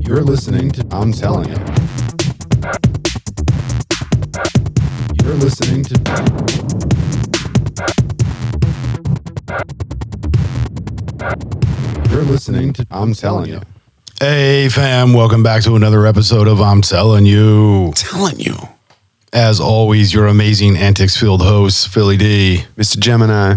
You're listening to I'm Telling You. You're listening to I'm Telling You. Hey fam, welcome back to another episode of I'm Telling You. Telling you. As always, your amazing antics-filled host, Philly D. Mr. Gemini.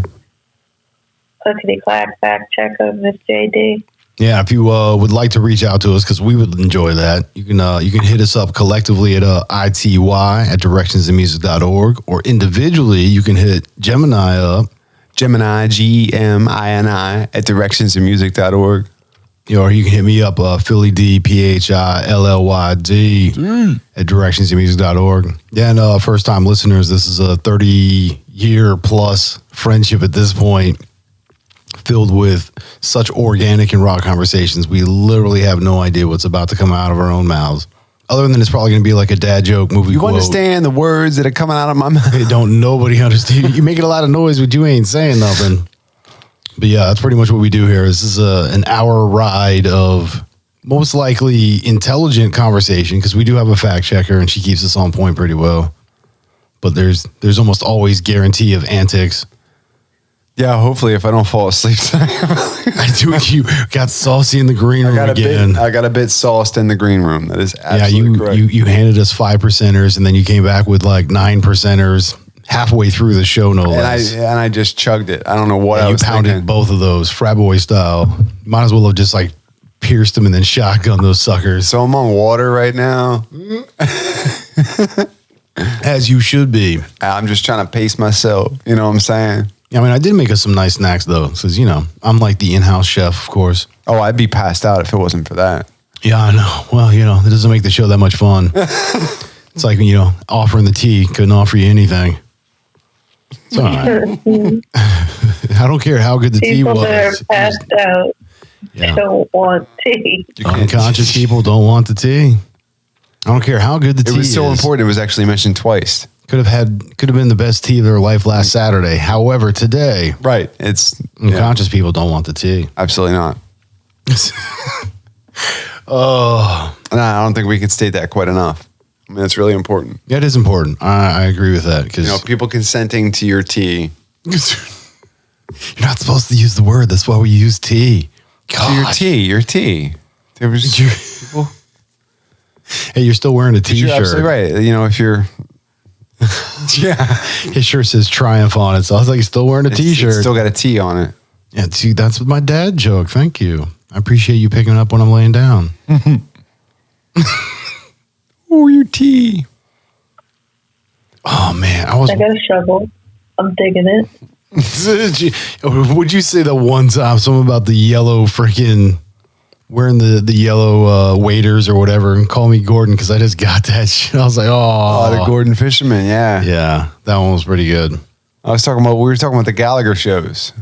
Clickety clack, fact checker, Miss JD. Yeah, if you would like to reach out to us, because we would enjoy that, you can hit us up collectively at ITY at directionsinmusic.org, or individually, you can hit Gemini up. Gemini, Gemini, at directionsinmusic.org. Or you can hit me up, Philly D, PHILLYD, at directionsinmusic.org. Yeah, and first-time listeners, this is a 30-year-plus friendship at this point, filled with such organic and raw conversations. We literally have no idea what's about to come out of our own mouths. Other than it's probably going to be like a dad joke movie You quote. understand the words that are coming out of my mouth? Nobody understand. You're making a lot of noise, but you ain't saying nothing. But yeah, that's pretty much what we do here. This is an hour ride of most likely intelligent conversation, because we do have a fact checker and she keeps us on point pretty well. But there's almost always guarantee of antics. Yeah, hopefully if I don't fall asleep tonight. I do. You got saucy in the green room again. I got a bit sauced in the green room. That is absolutely correct. You handed us 5%ers, and then you came back with like 9%ers halfway through the show, no less. And I just chugged it. I don't know what I was thinking. You pounded both of those, frat boy style. Might as well have just like pierced them and then shotgun those suckers. So I'm on water right now. As you should be. I'm just trying to pace myself. You know what I'm saying? I mean, I did make us some nice snacks, though, because, I'm like the in-house chef, of course. Oh, I'd be passed out if it wasn't for that. Yeah, I know. Well, it doesn't make the show that much fun. It's like, offering the tea, couldn't offer you anything. It's all right. I don't care how good the tea was. People that are passed out don't want tea. Unconscious people don't want the tea. I don't care how good the tea is. It was so important. It was actually mentioned twice. Could have been the best tea of their life last Saturday. However, today, right, it's unconscious people don't want the tea. Absolutely not. Oh, no, I don't think we can state that quite enough. I mean, it's really important. Yeah, it is important. I agree with that, because people consenting to your tea. You're not supposed to use the word. That's why we use tea. God. So your tea. There was people. Hey, you're still wearing a T-shirt. You're absolutely right. If you're. Yeah, his shirt says Triumph on it, so I was like, he's still wearing a T-shirt. It's still got a T on it. Yeah, see, that's my dad joke. Thank you. I appreciate you picking up when I'm laying down. Oh, your tea. Oh man, I got a shovel. I'm digging it. Would you say that one time something about the yellow freaking wearing the yellow waders or whatever, and call me Gordon, because I just got that shit. I was like, oh, the Gordon Fisherman, yeah. Yeah, that one was pretty good. We were talking about the Gallagher shows.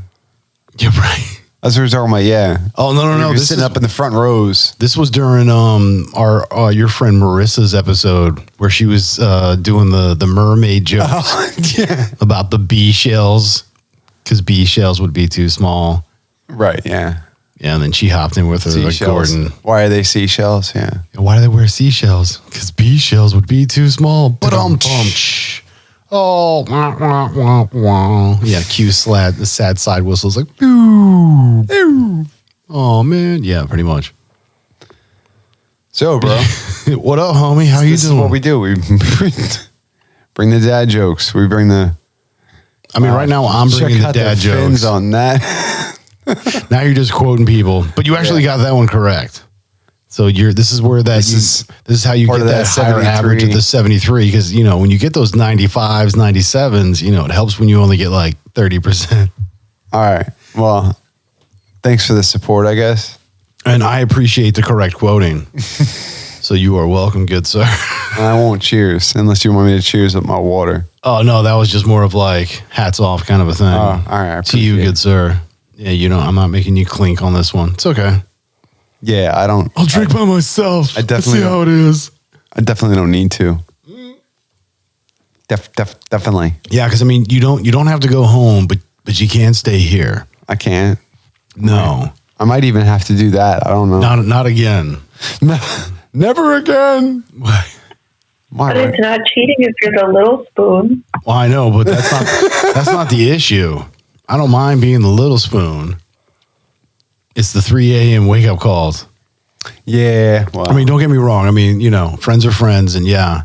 Yeah, right. That's what we were talking about, yeah. Oh, no. This sitting up in the front rows. This was during our your friend Marissa's episode, where she was doing the mermaid jokes about the bee shells, because bee shells would be too small. Right, yeah. Yeah, and then she hopped in with her, like Gordon. Why are they seashells? Yeah. And why do they wear seashells? Because bee shells would be too small. But oh, wah, wah, wah. Yeah, cue the sad side whistles like, boo, boo. Oh, man. Yeah, pretty much. So, bro. What up, homie? How you doing? This is what we do. We bring the dad jokes. We bring the... I mean, right now I'm bringing the dad jokes. Fins on that. Now you're just quoting people, but you actually got that one correct. So this is how you get that higher average of the 73, because when you get those 95s, 97s, it helps when you only get like 30%. All right. Well, thanks for the support, I guess. And I appreciate the correct quoting. So you are welcome, good sir. I won't cheers unless you want me to cheers with my water. Oh no, that was just more of like hats off kind of a thing. Oh, all right. To you, good sir. Yeah, I'm not making you clink on this one. It's okay. Yeah, I don't. I'll drink by myself. I definitely see how it is. I definitely don't need to. Definitely. Yeah, because I mean, you don't have to go home, but you can stay here. I can't. No. I might even have to do that. I don't know. Not again. No, never again. Why? But it's not cheating if you're the little spoon. Well, I know, but that's not the issue. I don't mind being the little spoon. It's the 3 a.m. wake up calls. Yeah. Well, I mean, don't get me wrong. I mean, friends are friends, and yeah,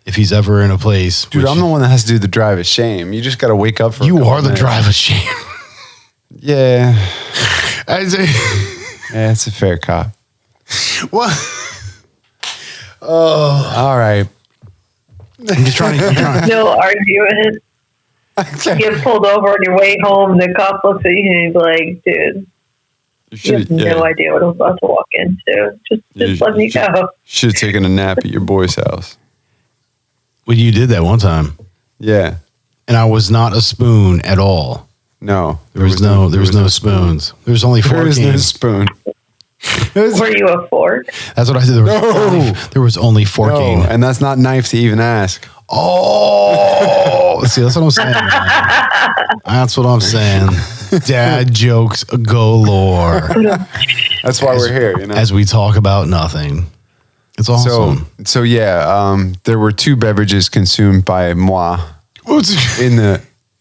if he's ever in a place, dude, I'm the one that has to do the drive of shame. You just got to wake up for. You are the drive of shame. Yeah. Yeah, it's a fair cop. What? Oh, all right. I'm just trying to. No argument. You get pulled over on your way home. The cop looks at you and he's like, "Dude, you have no idea what I'm about to walk into. Just let me go." Should have taken a nap at your boy's house. Well, you did that one time. Yeah, and I was not a spoon at all. No, there was no spoons. There was only 4 There was no spoon. Were you a fork? That's what I said. There was only forking. No, and that's not knife to even ask. Oh, see, that's what I'm saying. That's what I'm saying. Dad jokes galore. That's why we're here, as we talk about nothing. It's awesome. So yeah, there were 2 beverages consumed by moi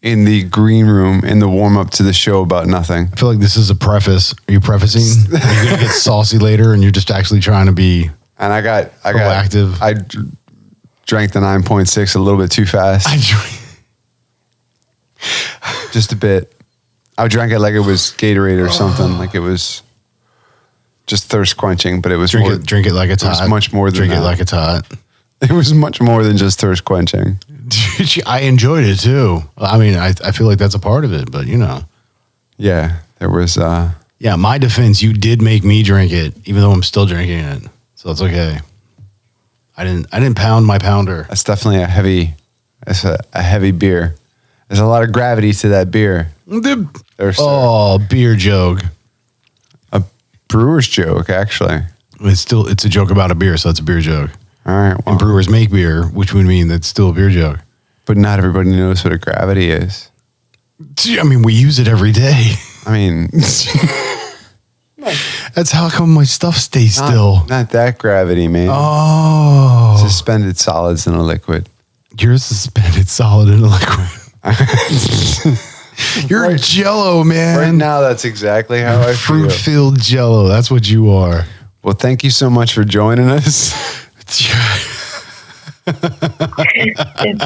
in the green room in the warm up to the show about nothing. I feel like this is a preface. Are you prefacing? Are you gonna get saucy later, and you're just actually trying to be? And I got proactive. I drank the 9.6 a little bit too fast. Just a bit. I drank it like it was Gatorade or something. Like it was just thirst quenching, but it was drink it like it's hot. It was much more than drink it like it's hot. It was much more than just thirst quenching. I enjoyed it too. I mean, I feel like that's a part of it, but Yeah, there was. Yeah, my defense, you did make me drink it, even though I'm still drinking it, so it's okay. I didn't pound my pounder. That's definitely a heavy beer. There's a lot of gravity to that beer. Beer joke. A brewer's joke, actually. It's a joke about a beer, so it's a beer joke. All right. Well, and brewers make beer, which would mean that's still a beer joke. But not everybody knows what a gravity is. I mean, we use it every day. I mean, that's how come my stuff stays still. Not that gravity, man. Oh. Suspended solids in a liquid. You're a suspended solid in a liquid. You're Jello, man. Right now, that's exactly how I feel. Fruit-filled Jello. That's what you are. Well, thank you so much for joining us. It's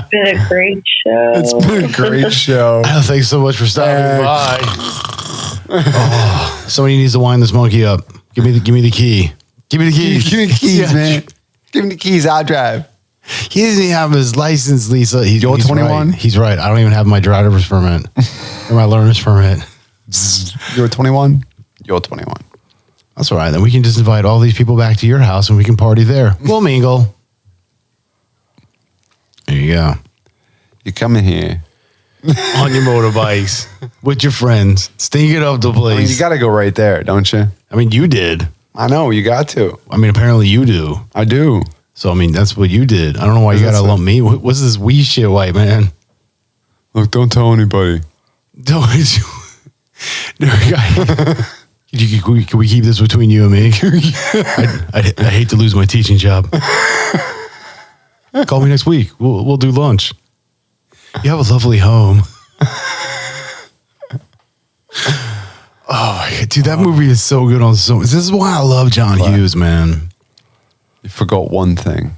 been a great show. It's been a great show. Thanks so much for stopping by. Somebody needs to wind this monkey up. Give me the key. Give me the keys. Give me the keys, man. Give me the keys. I'll drive. He doesn't even have his license, Lisa. He's 21? Right. He's right. I don't even have my driver's permit or my learner's permit. You're 21? You're 21. That's all right. Then we can just invite all these people back to your house and we can party there. We'll mingle. There you go. You coming here. On your motorbikes with your friends. Stink it up the place. I mean, you got to go right there, don't you? I mean, you did. I know. You got to. I mean, apparently you do. I do. So, I mean, that's what you did. I don't know why you got to lump me. What's this wee shit, white man? Look, don't tell anybody. Don't. Can we keep this between you and me? I hate to lose my teaching job. Call me next week. We'll do lunch. You have a lovely home. Oh my God, dude, that movie is so good on so. This is why I love John Hughes, man. You forgot one thing.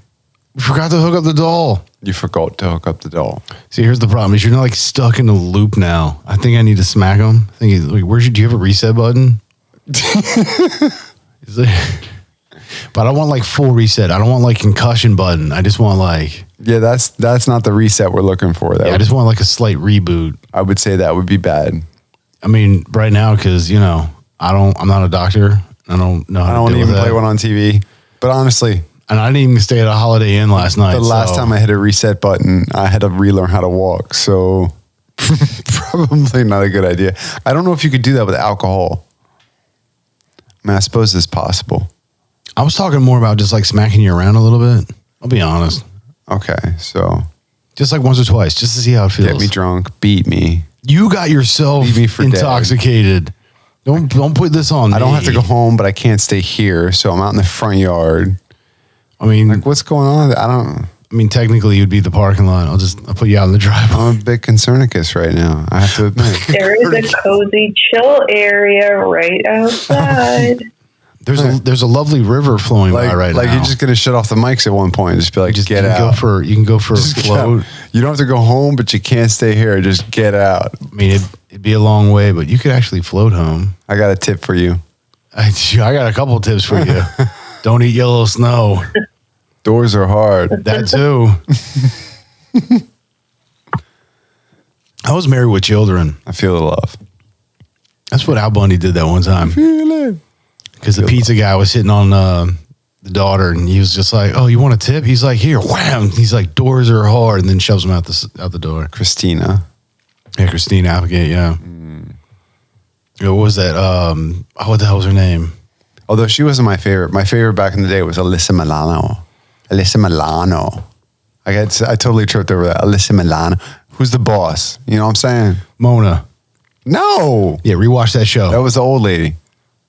You forgot to hook up the doll. You forgot to hook up the doll. See, here's the problem: is you're not like stuck in a loop now. I think I need to smack him. I think like, do you have a reset button? But I don't want like full reset. I don't want like concussion button. I just want like. Yeah, that's not the reset we're looking for. I just want like a slight reboot. I would say that would be bad. I mean, right now, because I'm not a doctor. I don't know. I don't want to even play one on TV. But honestly, and I didn't even stay at a Holiday Inn last night. The last time I hit a reset button, I had to relearn how to walk. So probably not a good idea. I don't know if you could do that with alcohol. I mean, I suppose it's possible. I was talking more about just like smacking you around a little bit. I'll be honest. Okay, so just like once or twice, just to see how it feels. Get me drunk, beat me. You got yourself Leave me for intoxicated. dead. Don't put this on me. I don't have to go home, but I can't stay here, so I'm out in the front yard. I mean, like, what's going on? I mean, technically, you'd be the parking lot. I'll put you out in the driveway. I'm a bit concernicus right now, I have to admit. There is a cozy chill area right outside. There's a lovely river flowing by right now. Like you're just gonna shut off the mics at one point and just be like, get out. You can go for a float. You don't have to go home, but you can't stay here. Just get out. I mean, it'd be a long way, but you could actually float home. I got a tip for you. I got a couple tips for you. Don't eat yellow snow. Doors are hard. That too. I was married with children. I feel the love. That's what Al Bundy did that one time. Feel it. Because the pizza guy was hitting on the daughter, and he was just like, "Oh, you want a tip?" He's like, "Here, wham!" He's like, "Doors are hard," and then shoves him out the door. Christina. Yeah, Christina Applegate. Yeah. What was that? What the hell was her name? Although she wasn't my favorite. My favorite back in the day was Alyssa Milano. I totally tripped over that. Alyssa Milano. Who's the boss? You know what I'm saying? Mona. No. Yeah, rewatch that show. That was the old lady.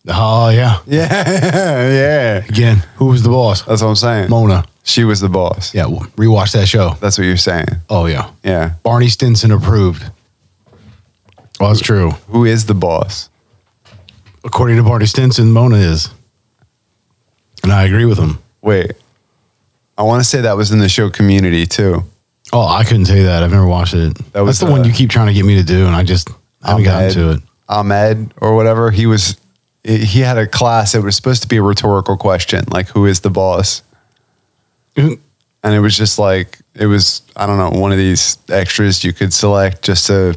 Oh, yeah. Yeah. Again, who was the boss? That's what I'm saying. Mona. She was the boss. Yeah, well, rewatch that show. That's what you're saying. Oh, yeah. Yeah. Barney Stinson approved. Oh, that's true. Who is the boss? According to Barney Stinson, Mona is. And I agree with him. Wait. I want to say that was in the show Community, too. Oh, I couldn't tell you that. I've never watched it. That's the one you keep trying to get me to do, and I haven't gotten to it. Ahmed or whatever. He had a class. It was supposed to be a rhetorical question, like, who is the boss? And it was just like, I don't know, one of these extras you could select just to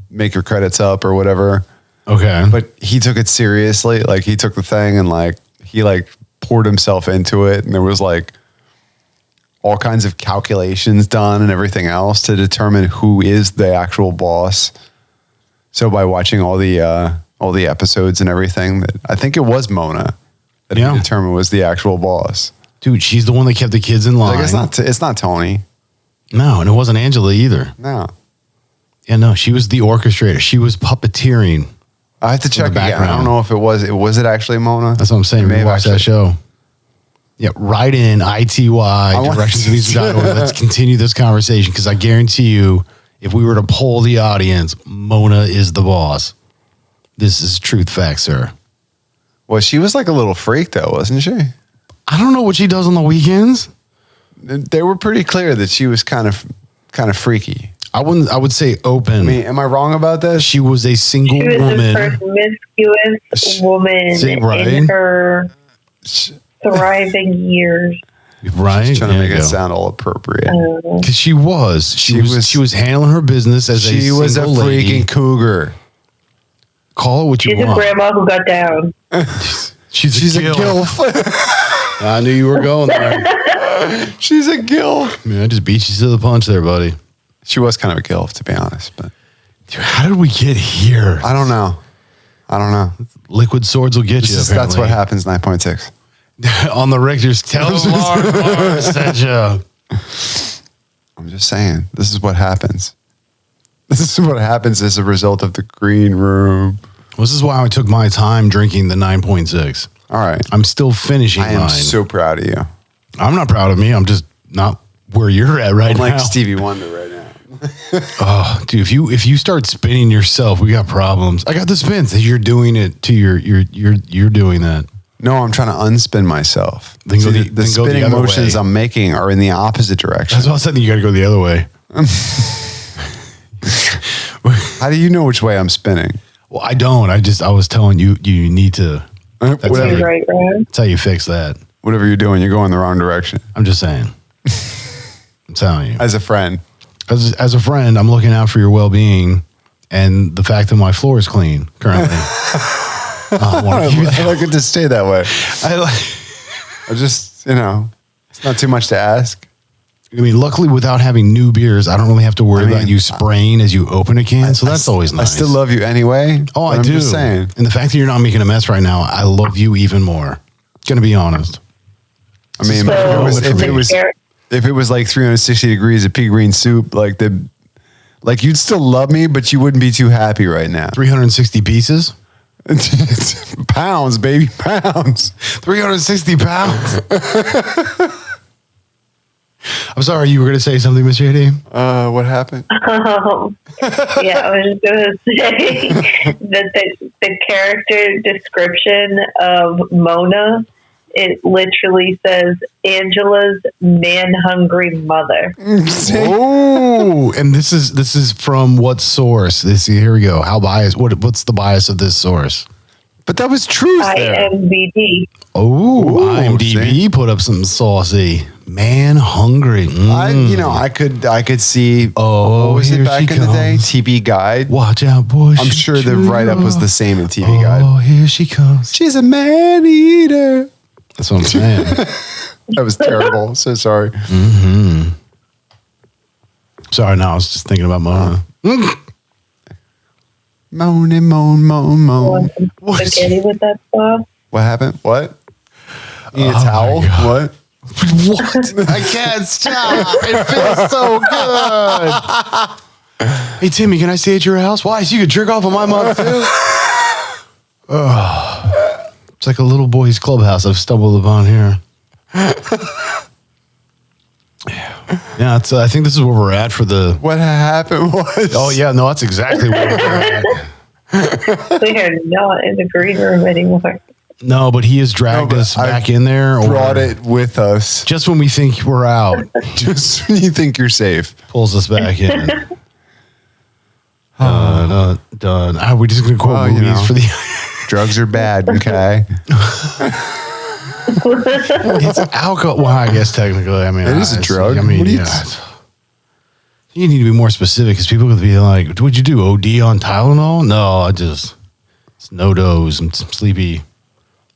make your credits up or whatever. Okay. But he took it seriously. Like, he took the thing and like, he like poured himself into it. And there was like all kinds of calculations done and everything else to determine who is the actual boss. So by watching all the episodes and everything, that I think it was Mona that he determined was the actual boss. Dude, she's the one that kept the kids in line. Like, it's not Tony. No, and it wasn't Angela either. No. Yeah, no, she was the orchestrator. She was puppeteering. I have to check again. I don't know if it was it actually Mona? That's what I'm saying. Rewatch that show. Yeah, write in ITY, directions.org. Let's continue this conversation, because I guarantee you, if we were to poll the audience, Mona is the boss. This is truth fact, sir. Well, she was like a little freak, though, wasn't she? I don't know what she does on the weekends. They were pretty clear that she was kind of freaky. I would say open. I mean, am I wrong about this? She was a single woman. She was a promiscuous woman in her thriving years. Right? She's trying to make it sound all appropriate. Because she was handling her business as a single lady. She was a freaking cougar. Call it what you want. She's a grandma who got down. She's a gilf. I knew you were going there. She's a gilf. Man, I just beat you to the punch there, buddy. She was kind of a gilf, to be honest. But dude, how did we get here? I don't know. Liquid swords will get you. That's what happens. 9.6 on the Richter's. Tell them Mark sent you. I'm just saying. This is what happens. This is what happens as a result of the green room. Well, this is why I took my time drinking the 9.6. All right. I'm still finishing mine. I am so proud of you. I'm not proud of me. I'm just not where you're at right now. I'm like Stevie Wonder right now. Oh, dude, if you start spinning yourself, we got problems. I got the spins. You're doing it to you're doing that. No, I'm trying to unspin myself. Then go the spinning motions I'm making are in the opposite direction. That's why I said you got to go the other way. How do you know which way I'm spinning? Well, I don't. I was telling you need to. That's how you fix that. Whatever you're doing, you're going the wrong direction. I'm just saying. I'm telling you. As a friend. As a friend, I'm looking out for your well-being and the fact that my floor is clean currently. I like it to stay that way. I just, it's not too much to ask. I mean, luckily, without having new beers, I don't really have to worry about you spraying as you open a can. So that's always nice. I still love you anyway. Oh, I do. I'm just saying. And the fact that you're not making a mess right now, I love you even more. Gonna be honest. I mean, if it was like 360 degrees of pea green soup, like you'd still love me, but you wouldn't be too happy right now. 360 pieces? Pounds, baby, pounds. 360 pounds. I'm sorry, you were going to say something, Miss JD? What happened? Yeah, I was just going to say that the character description of Mona, it literally says Angela's man-hungry mother. Oh, and this is from what source? Here we go. How biased? What's the bias of this source? But that was truth there. IMDb. Oh, Ooh, IMDb put up some saucy. Man hungry. I could see. Oh, what was it here back she in the day? comes. TV Guide. Watch out, boy. I'm sure the write-up was the same in TV Guide. Oh, here she comes. She's a man eater. That's what I'm saying. That was terrible. So sorry. Sorry, no, I was just thinking about Mona. Moaning, moan. Spaghetti with that sauce. What happened? What? You need a Oh, towel? my God. What? What? I can't stop. It feels so good. Hey, Timmy, can I stay at your house? Why? So you could jerk off on my mom, too? Oh, it's like a little boy's clubhouse I've stumbled upon here. Yeah, I think this is where we're at for the... What happened was... Oh, yeah, no, that's exactly where we're at. We are not in the green room anymore. No, but he has dragged us back in there. Brought it with us. Just when we think we're out, Just when you think you're safe. pulls us back in. Done. We're just going to quote movies for the... Drugs are bad, okay? It's alcohol. Well, I guess technically, I mean, It is a drug. I mean, What do you- you need to be more specific because people could be like, "What'd you do? OD on Tylenol?" No, it's no dose. I'm sleepy.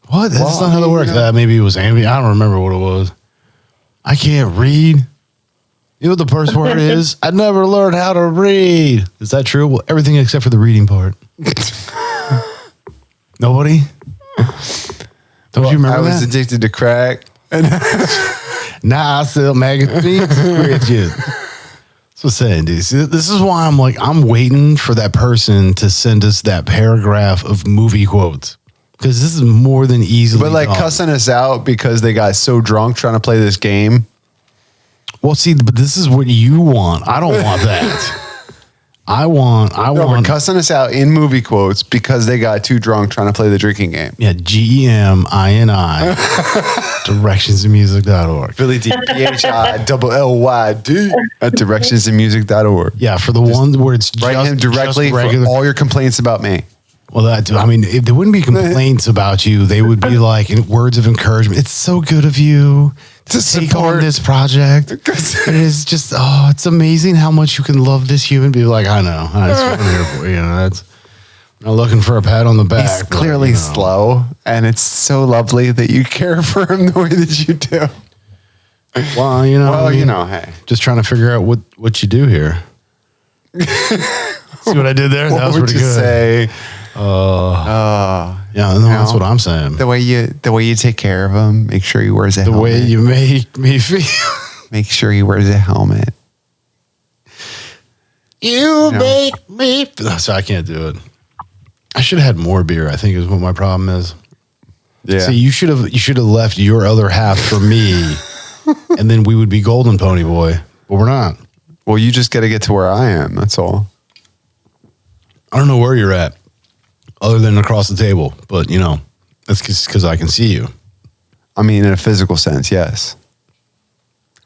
What? That's Well, not how that works. Maybe it was Ambien. I don't remember what it was. I can't read. You know what the first word is? I never learned how to read. Is that true? Well, everything except for the reading part. Nobody? Don't you remember I was that? addicted to crack. Nah, I sell magazines. That's what I'm saying, dude. See, this is why I'm waiting for that person to send us that paragraph of movie quotes. Because this is more than easily But like done. cussing us out because they got so drunk trying to play this game. Well, see, but this is what you want. I don't want that. I want cussing us out in movie quotes because they got too drunk trying to play the drinking game. Yeah, GEMINI. Directionsandmusic.org. Philly DPHI at directionsandmusic.org. Yeah, for the one where it's Write him directly just for regular. all your complaints about me. Well, if there wouldn't be complaints about you, they would be like in words of encouragement. It's so good of you to take on this project. It is just, it's amazing how much you can love this human. Be like, I know. That's what I'm here for. That's I'm not looking for a pat on the back. He's clearly slow, and it's so lovely that you care for him the way that you do. Well, hey. just trying to figure out what you do here. See what I did there? That was pretty good. Say? Yeah, no, that's what I'm saying. The way you take care of him, make sure he wears a The helmet. way you make me feel. Make sure he wears a helmet. You make me feel. So I can't do it. I should have had more beer, I think is what my problem is. Yeah. See, you should have left your other half for me, and then we would be golden pony boy. But we're not. Well, you just got to get to where I am. That's all. I don't know where you're at, other than across the table. But that's just because I can see you. I mean, in a physical sense, yes.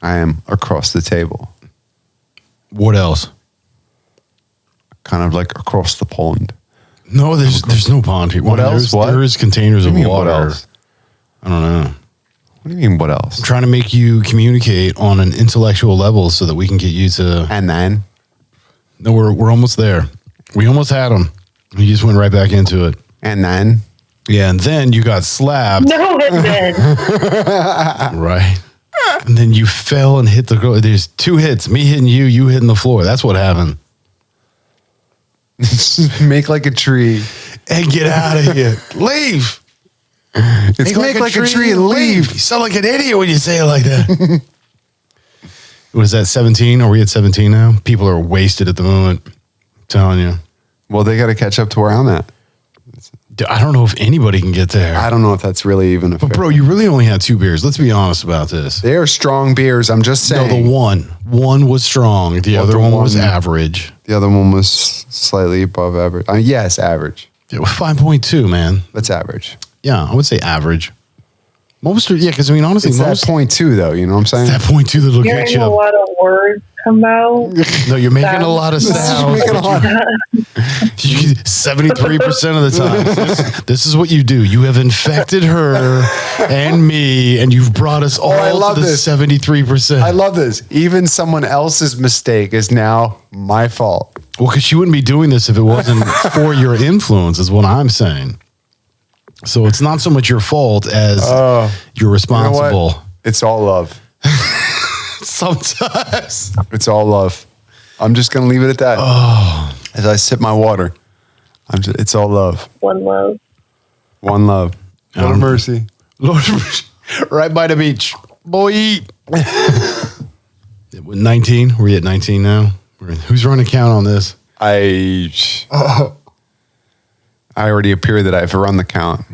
I am across the table. What else? Kind of like across the pond. No, there's no pond here. What else? What? There is containers What of do you mean, water. what else? I don't know. What do you mean, what else? I'm trying to make you communicate on an intellectual level so that we can get you to. And then? No, we're almost there. We almost had him. You just went right back into it. And then? Yeah, and then you got slapped. No, it did. Right. And then you fell and hit the ground. There's 2 hits. Me hitting you, you hitting the floor. That's what happened. Make like a tree. And get out of here. Leave. It's make like a tree and leave. You sound like an idiot when you say it like that. Was that 17? Are we at 17 now? People are wasted at the moment. I'm telling you. Well, they got to catch up to where I'm at. I don't know if anybody can get there. I don't know if that's really even a But bro, you really only had 2 beers. Let's be honest about this. They are strong beers. I'm just saying. No, the one was strong. The other one was average. The other one was slightly above average. Yes, average. It was 5.2, man. That's average. Yeah, I would say average. Most are, because I mean, honestly, it's most that 0.2 though. You know what I'm saying? That 0.2 that'll You're get making you. a lot of words come out. No, you're making a lot of sounds. 73% of the time. This is what you do. You have infected her and me, and you've brought us all to the 73%. I love this. Even someone else's mistake is now my fault. Well, because she wouldn't be doing this if it wasn't for your influence, is what I'm saying. So it's not so much your fault as you're responsible. You know what? It's all love. Sometimes. It's all love. I'm just going to leave it at that. Oh. As I sip my water, it's all love. One love. One love. Lord mercy. Lord mercy. Right by the beach. Boy. 19? We're at 19 now? Who's running count on this? I already appear that I've run the count.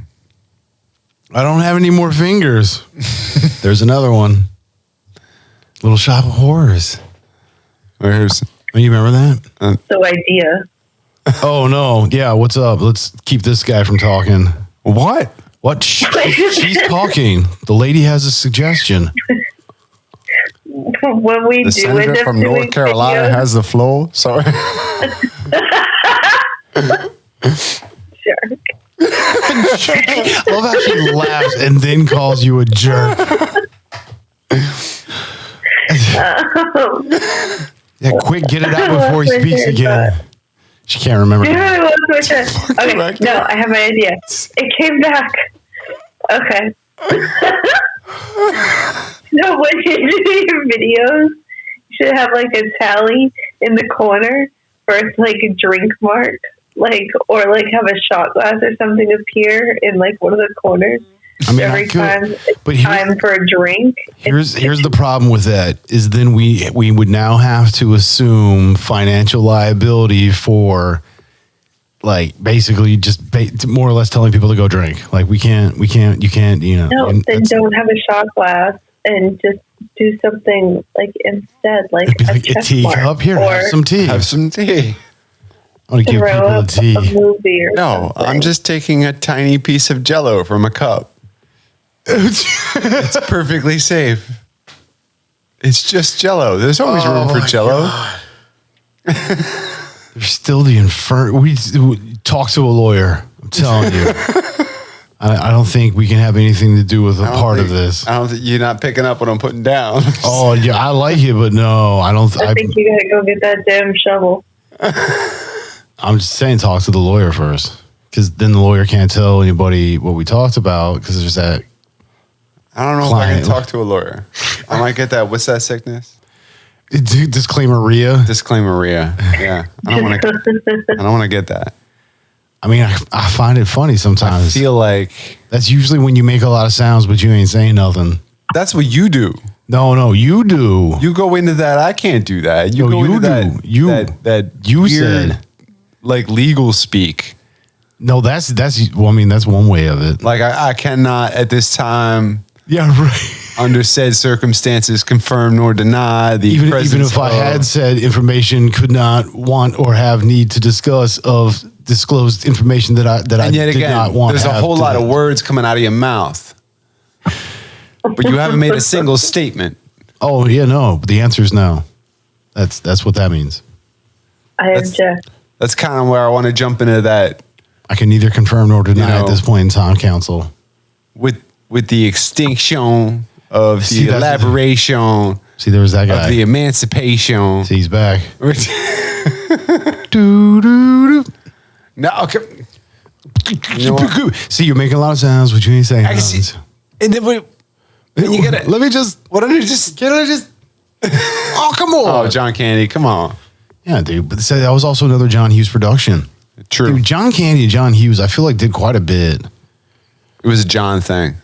I don't have any more fingers. There's another one. Little Shop of Horrors. Where's? Oh, you remember that? The idea. Oh, no. Yeah, what's up? Let's keep this guy from talking. What? What? She's talking. The lady has a suggestion. When we The do senator end up from doing North Carolina videos, has the floor. Sorry. sure. I love how she laughs and then calls you a jerk. Yeah, quick, get it out before he speaks again. She can't remember. Okay, no, I have my idea. It came back. Okay. No, when you do your videos, you should have like a tally in the corner for like a drink mark, or have a shot glass or something appear in like one of the corners. I mean, every time it's time for a drink. Here's the problem with that is then we would now have to assume financial liability for basically just more or less telling people to go drink. Like you can't, No, then don't have a shot glass and just do something instead, like a teacup. Here, have some tea. Have some tea. I want to give people a tea. A movie or No, something. I'm just taking a tiny piece of Jell-O from a cup. It's perfectly safe. It's just Jell-O. There's always room for Jell-O. There's still the we talk to a lawyer. I'm telling you. I don't think we can have anything to do with a part of this. I don't think you're not picking up what I'm putting down. Oh yeah, I like it, but no, I don't. I think you gotta go get that damn shovel. I'm just saying, talk to the lawyer first, because then the lawyer can't tell anybody what we talked about because there's that. I don't know if I can talk to a lawyer. I might get that. What's that sickness? Disclaimeria. Disclaimeria. Yeah. I don't want to get that. I mean, I find it funny sometimes. I feel like that's usually when you make a lot of sounds, but you ain't saying nothing. That's what you do. No, you do. You go into that. I can't do that. You go into that. That you weird, said legal speak. No, that's one way of it. Like I cannot at this time. Yeah, right. Under said circumstances, confirm nor deny the even presence if I had said information could not want or have need to discuss of disclosed information that I did not want. There's a whole lot of words coming out of your mouth, but you haven't made a single statement. Oh yeah, no. But the answer is no. That's what that means. I object. That's kind of where I want to jump into that. I can neither confirm nor deny at this point in time, counsel. With the extinction of the elaboration. See, there was that guy. Of the emancipation. See, he's back. No, okay. See, you're making a lot of sounds, but you ain't saying nothing. And then you get it. Let me just. What did I just? Can I just? Oh, come on. Oh, John Candy, come on. Yeah, dude. But that was also another John Hughes production. True. Dude, John Candy and John Hughes, I feel like did quite a bit. It was a John thing.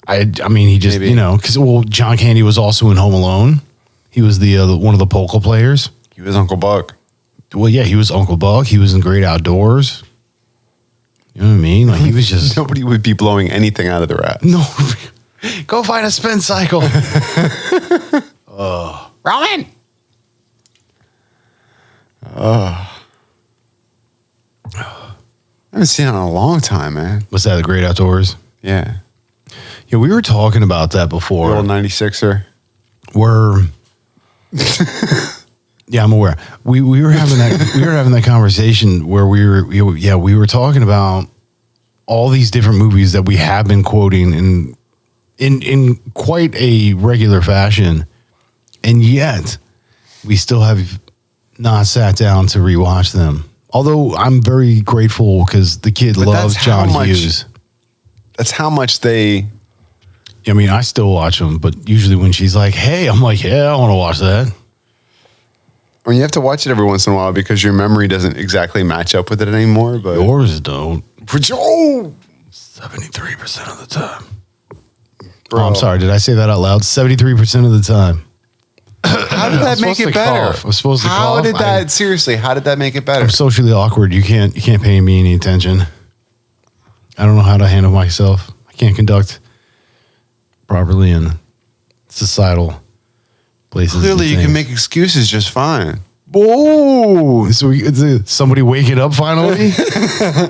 I mean, he just, because John Candy was also in Home Alone. He was the one of the polka players. He was Uncle Buck. Well, yeah, he was Uncle Buck. He was in Great Outdoors. You know what I mean? Like he was just Nobody would be blowing anything out of their ass. no. Go find a spin cycle. Rowan. I haven't seen it in a long time, man. Was that the Great Outdoors? Yeah. Yeah, we were talking about that before. The old 96er. We're yeah, I'm aware. We were having that conversation where we were talking about all these different movies that we have been quoting in quite a regular fashion, and yet we still have not sat down to rewatch them. Although I'm very grateful because the kid loves John Hughes. That's how much they. I mean, I still watch them, but usually when she's like, "Hey," I'm like, "Yeah, I want to watch that." I mean, you have to watch it every once in a while because your memory doesn't exactly match up with it anymore. But Yours don't. for Joe, 73% of the time. bro, Oh, I'm sorry. Did I say that out loud? 73% of the time. How did that make it better? I'm supposed to How cough. did that? Seriously, how did that make it better? I'm socially awkward. You can't pay me any attention. I don't know how to handle myself. I can't conduct properly in societal places. Clearly, and you can things. make excuses just fine. Whoa! So somebody waking up finally.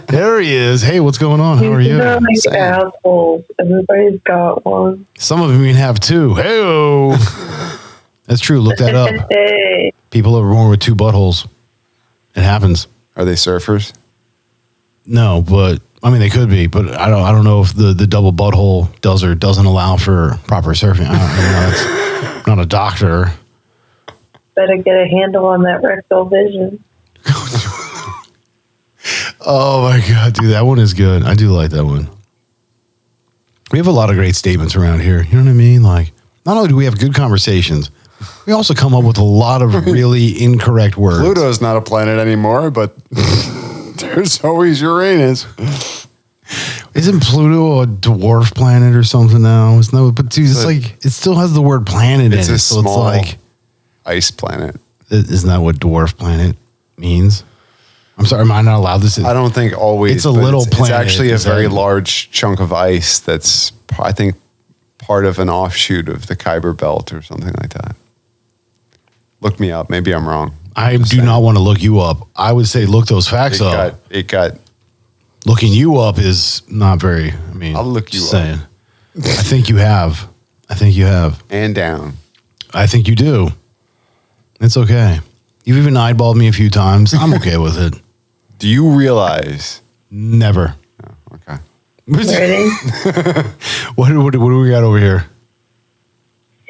There he is. Hey, what's going on? How are you? Like assholes. Everybody's got one. Some of them even have two. Hey, that's true. Look that up. Hey. People are born with two buttholes. It happens. Are they surfers? No, but I mean they could be, but I don't know if the double butthole does or doesn't allow for proper surfing. I'm not a doctor. Better get a handle on that rectal vision. Oh my god, dude, that one is good. I do like that one. We have a lot of great statements around here. You know what I mean? Like, not only do we have good conversations, we also come up with a lot of really incorrect words. Pluto's not a planet anymore, but there's always Uranus. Isn't Pluto a dwarf planet or something now? It's not, but dude, it's like it still has the word planet in it. It's a So small it's like, ice planet. isn't that what dwarf planet means? I'm sorry, am I not allowed to say? I don't think always. It's a but little It's planet, actually a is very that- large chunk of ice that's, I think, part of an offshoot of the Kuiper Belt or something like that. Look me up. Maybe I'm wrong. I do not want to look you up. I would say look those facts up. It got. Looking you up is not very. I mean, I'll look you just up. saying. I think you have. And down. I think you do. It's okay. You've even eyeballed me a few times. I'm okay with it. Do you realize? Never. Oh, okay. Ready? What do we got over here?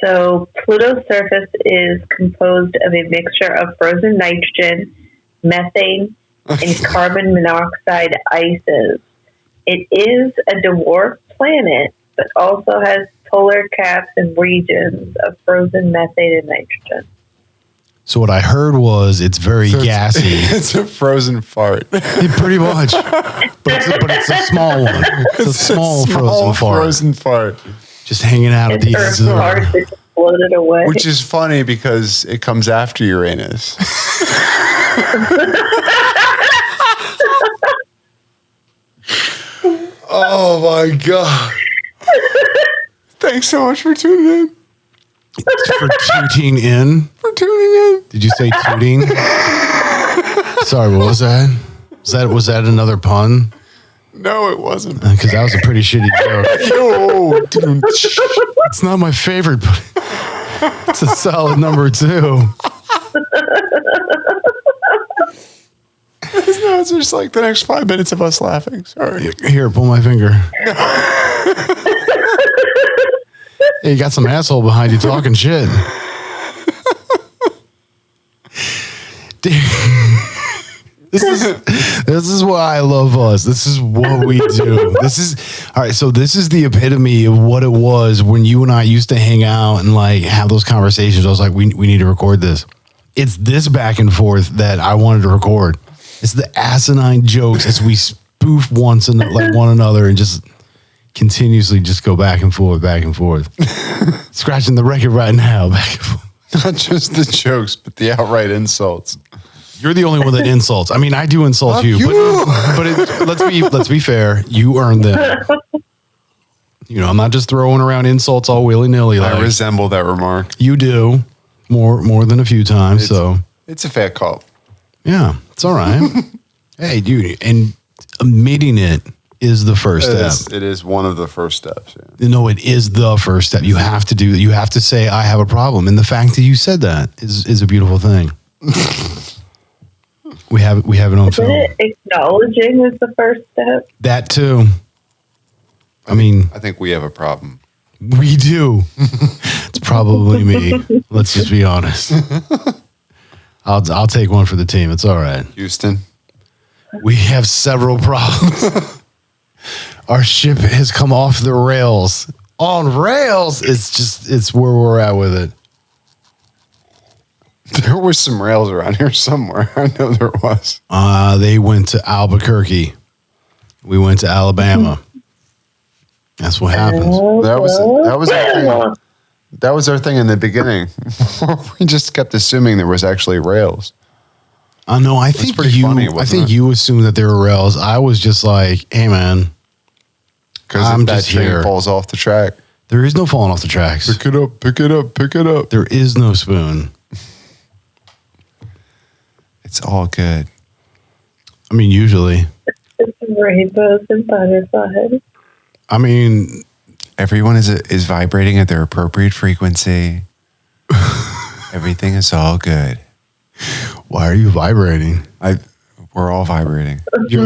So Pluto's surface is composed of a mixture of frozen nitrogen, methane, and carbon monoxide ices. It is a dwarf planet, but also has polar caps and regions of frozen methane and nitrogen. So what I heard was it's very gassy. It's a frozen fart. Pretty much. But it's a small one. It's a small frozen fart. Just hanging out at It's the Earth's heart that just floated away. Which is funny because it comes after Uranus. Oh my God. Thanks so much for tuning in. for tooting in. For tuning in. Did you say tooting? Sorry, what was that? Was that another pun? No, it wasn't. Because that was a pretty shitty joke. Yo. It's not my favorite, but it's a solid number 2. No, it's just like the next 5 minutes of us laughing. Sorry. Here, pull my finger. Hey, you got some asshole behind you talking shit. Dude, this is why I love us. This is what we do. All right. So this is the epitome of what it was when you and I used to hang out and like have those conversations. I was like, we need to record this. It's this back and forth that I wanted to record. It's the asinine jokes as we spoof one another and just continuously just go back and forth. Scratching the record right now, back and forth. Not just the jokes, but the outright insults. You're the only one that insults. I mean, I do insult Fuck you, you. but let's be fair. You earned them. You know, I'm not just throwing around insults all willy nilly. I Like resemble that remark. you do more than a few times. So It's a fair call. yeah, it's all right. Hey, dude, and admitting it is the first step. It is one of the first steps. Yeah. No, it is the first step. You have to do that. You have to say, I have a problem. And the fact that you said that is a beautiful thing. we have it on Isn't film. it acknowledging is the first step? That too. I mean, I think we have a problem. we do. It's probably me. Let's just be honest. I'll take one for the team. It's all right. Houston. We have several problems. Our ship has come off the rails. On rails, it's where we're at with it. There were some rails around here somewhere. I know there was. They went to Albuquerque. We went to Alabama. That's what happens. That was our thing. That was our thing in the beginning. We just kept assuming there was actually rails. I know. I think pretty funny, wasn't it? you assumed that there were rails. I was just like, hey man, Because I'm if that just train here. falls off the track, There is no falling off the tracks. pick it up, pick it up, pick it up. There is no spoon. It's all good. I mean, usually. It's rainbows and butterflies. I mean, Everyone is vibrating at their appropriate frequency. Everything is all good. why are you vibrating? We're all vibrating. Your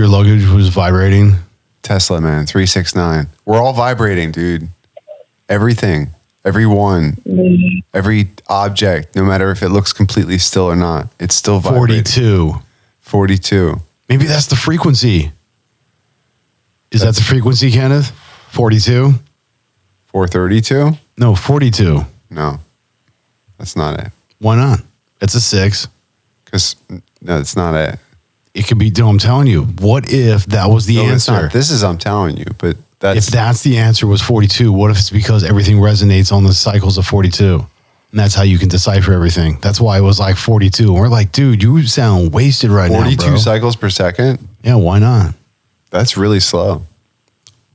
luggage was vibrating. Tesla, man, 369. We're all vibrating, dude. Everything, everyone, every object, no matter if it looks completely still or not, it's still vibrating. 42. Maybe that's the frequency. Is that the frequency, Kenneth? 42? 432? No, 42. No, that's not it. Why not? It's a 6. Because no, it's not it. It could be, no, I'm telling you. What if that was the No, it's answer? not. This is, I'm telling you, but that's If that's the answer was 42, what if it's because everything resonates on the cycles of 42? And that's how you can decipher everything. That's why it was like 42. And we're like, dude, you sound wasted right now, 42 bro. cycles per second. Yeah, why not? That's really slow.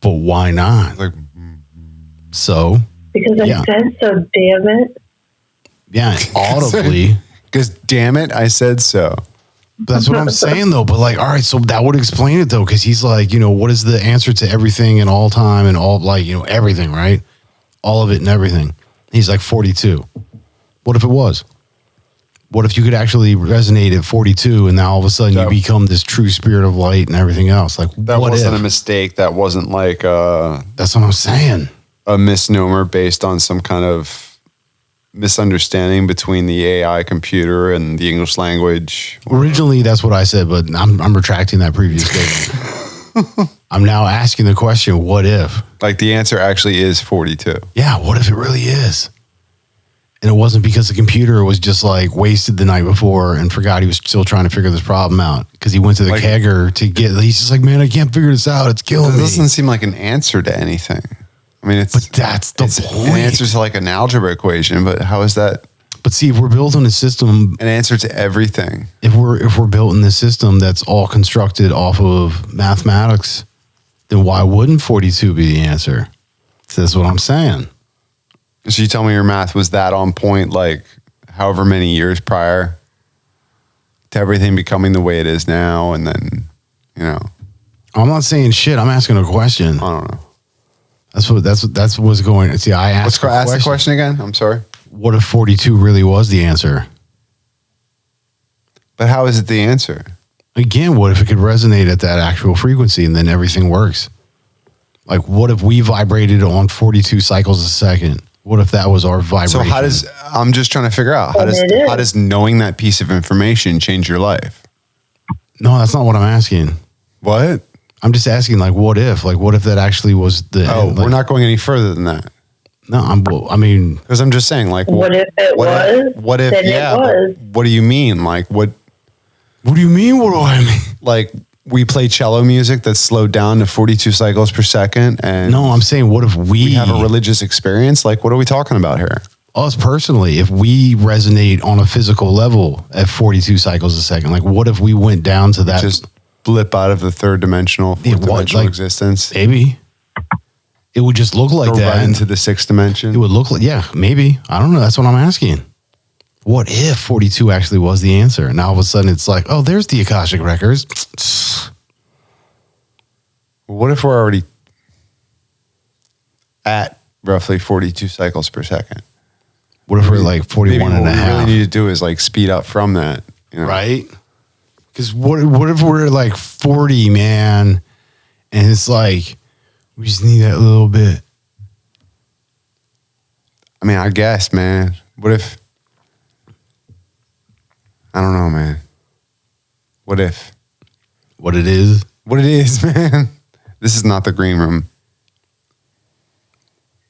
But why not? Like, So, Because I Yeah. said so, damn it. yeah, audibly. because damn it, I said so. That's what I'm saying, though. But like, all right, so that would explain it, though, because he's like, you know, what is the answer to everything and all time and all, like, you know, everything, right? All of it and everything. He's like 42. What if it was? What if you could actually resonate at 42 and now all of a sudden you That- become this true spirit of light and everything else? Like, That what wasn't if? a mistake. That wasn't like That's what I'm saying. a misnomer based on some kind of misunderstanding between the AI computer and the English language. Originally, that's what I said, but I'm retracting that previous statement. I'm now asking the question, what if? Like the answer actually is 42. Yeah, what if it really is? And it wasn't because the computer was just like wasted the night before and forgot he was still trying to figure this problem out because he went to the Like- kegger to get, he's just like, man, I can't figure this out. It's killing That me. doesn't seem like an answer to anything. I mean, But that's the it's point. an answer to like an algebra equation, but how is that But see, if we're building a system, an answer to everything? if we're building this system that's all constructed off of mathematics, then why wouldn't 42 be the answer? So that's what I'm saying. So you tell me your math was that on point, like however many years prior to everything becoming the way it is now, and then, you know, I'm not saying shit. I'm asking a question. I don't know. That's what's going. See, I asked. Ask the question again. I'm sorry. What if 42 really was the answer? But how is it the answer? Again, what if it could resonate at that actual frequency and then everything works? Like, what if we vibrated on 42 cycles a second? What if that was our vibration? So how does, I'm just trying to figure out, Well, it is. how does knowing that piece of information change your life? No, that's not what I'm asking. What? I'm just asking, like, what if? Like, what if that actually was the... Oh, like, we're not going any further than that. No, I mean... Because I'm just saying, like, What if it was? What if, Then it yeah, was. but what do you mean? Like, what What do you mean, what do I mean? like, we play cello music that's slowed down to 42 cycles per second, and No, I'm saying, what if we have a religious experience? Like, what are we talking about here? us personally, if we resonate on a physical level at 42 cycles a second, like what if we went down to that? Just blip out of the third dimensional, fourth dimensional existence. Maybe. It would just look like Go that. right into the sixth dimension. It would look like, yeah, maybe. I don't know. That's what I'm asking. What if 42 actually was the answer? And now all of a sudden it's like, oh, there's the Akashic Records. What if we're already at roughly 42 cycles per second? What if we're like 41 and a half? What we really need to do is like speed up from that. You know? Right? Because what if we're like 40, man, and it's like, we just need that little bit. I mean, I guess, man. What if... I don't know, man. What if? What it is? What it is, man. This is not the green room.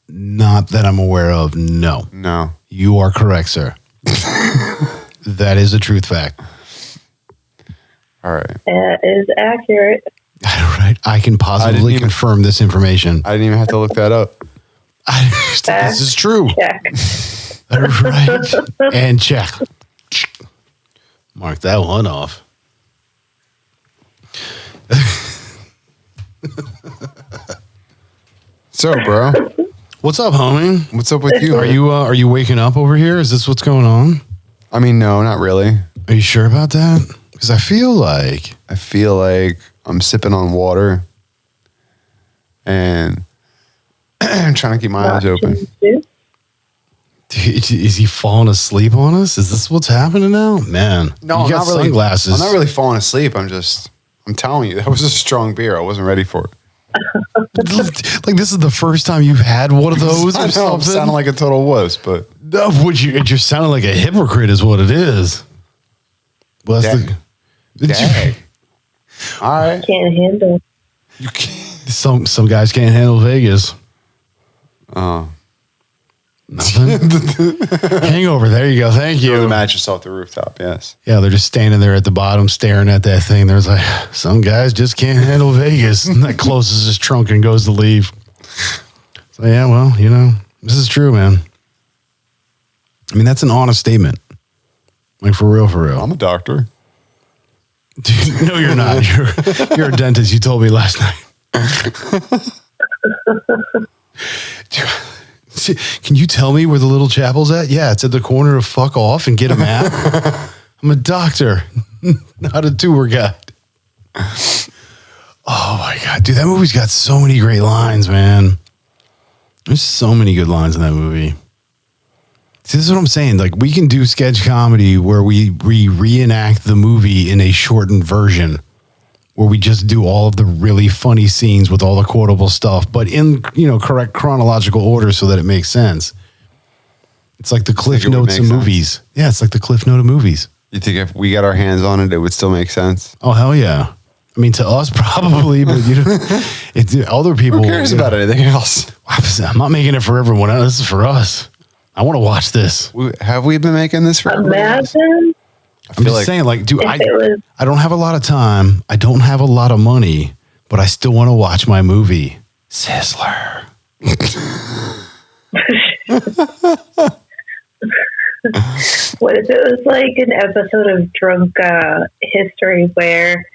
Not that I'm aware of, no. No. You are correct, sir. That is a truth fact. All right. That is accurate. Right. I can positively confirm this information. I didn't even have to look that up. This is true. Check. Right. And check. Mark that one off. So, bro, What's up, homie? what's up with you? Are you waking up over here? Is this what's going on? I mean, no, not really. Are you sure about that? Because I feel like I'm sipping on water and trying to keep my eyes open. is he falling asleep on us? Is this what's happening now, man? No, you got I'm not really. sunglasses. I'm not really falling asleep. I'm telling you, that was a strong beer. I wasn't ready for it. Like this is the first time you've had one of those or I know, I'm something. sounding like a total wuss, but No, you're sounding like a hypocrite is what it is. Well, that's Dang. All right. Can't handle. You can't. some guys can't handle Vegas. Oh. Nothing. Hangover. There you go. Thank Throw the you. mattress off the rooftop. Yes. Yeah, they're just standing there at the bottom staring at that thing. There's like, some guys just can't handle Vegas. And that closes his trunk and goes to leave. So, yeah, well, this is true, man. I mean, that's an honest statement. Like, for real, for real. I'm a doctor. Dude, no, you're not. You're a dentist. You told me last night. Can you tell me where the little chapel's at? Yeah, it's at the corner of fuck off and get a map. I'm a doctor, not a tour guide. Oh my God, dude, that movie's got so many great lines, man. There's so many good lines in that movie. See, this is what I'm saying. Like, we can do sketch comedy where we reenact the movie in a shortened version, where we just do all of the really funny scenes with all the quotable stuff, but in correct chronological order so that it makes sense. It's like the cliff notes of movies. Yeah, it's like the cliff note of movies. You think if we got our hands on it, it would still make sense? Oh, hell yeah. I mean, to us probably, but it's other people. Who cares about anything else? I'm not making it for everyone else. This is for us. I want to watch this. Have we been making this for everybody else? Imagine. I'm just saying, like, dude, I was- don't have a lot of time. I don't have a lot of money, but I still want to watch my movie. Sizzler. What if it was like an episode of Drunk History where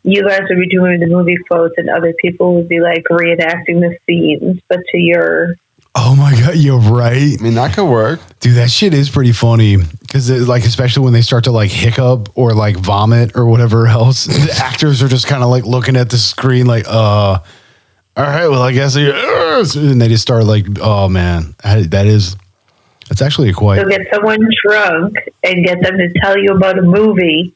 you guys would be doing the movie quotes and other people would be like reenacting the scenes, but to your... Oh my God, you're right. I mean, that could work. Dude, that shit is pretty funny because, like, especially when they start to like hiccup or like vomit or whatever else, the actors are just kind of like looking at the screen, like, all right, well, I guess, and they just start like, oh man, that's actually quite. So get someone drunk and get them to tell you about a movie.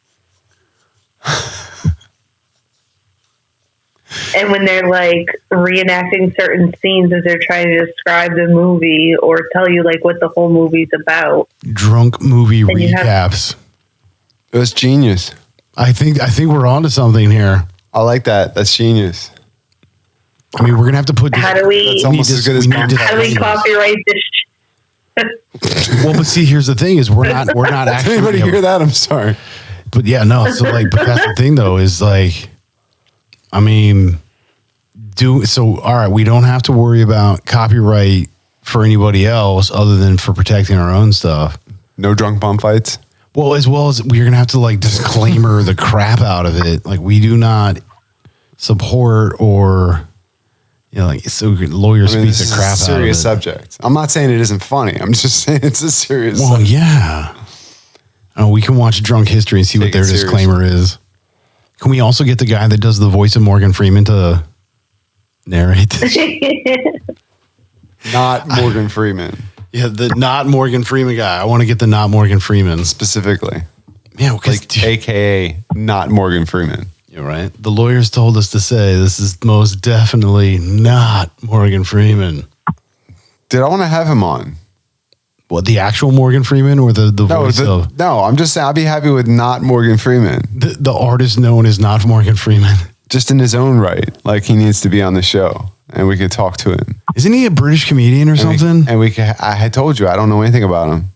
And when they're like reenacting certain scenes as they're trying to describe the movie or tell you like what the whole movie's about. Drunk movie recaps. It was genius. I think we're onto something here. I like that. That's genius. I mean, we're gonna have to put. How do we? That's almost as good as How do we copyright this? Well, but see, here's the thing: is we're not actually. Did anybody hear that? I'm sorry. But yeah, no. So like, but that's the thing, though, is like, I mean, all right, we don't have to worry about copyright for anybody else other than for protecting our own stuff. No drunk bum fights. Well, as well as we're gonna have to like disclaimer the crap out of it. Like we do not support or like so lawyers speak the crap out of it. Serious subject. I'm not saying it isn't funny. I'm just saying it's a serious. Well, subject. yeah. Oh, we can watch Drunk History and see what their disclaimer is. Can we also get the guy that does the voice of Morgan Freeman to narrate this? Not Morgan Freeman. Yeah, the not Morgan Freeman guy. I want to get the not Morgan Freeman. Specifically. Yeah, like AKA not Morgan Freeman. You're right. The lawyers told us to say this is most definitely not Morgan Freeman. Did I want to have him on? What, the actual Morgan Freeman or the voice of? No, I'm just saying I'd be happy with not Morgan Freeman. The artist known as not Morgan Freeman. Just in his own right. Like he needs to be on the show and we could talk to him. Isn't he a British comedian or something? I had told you, I don't know anything about him.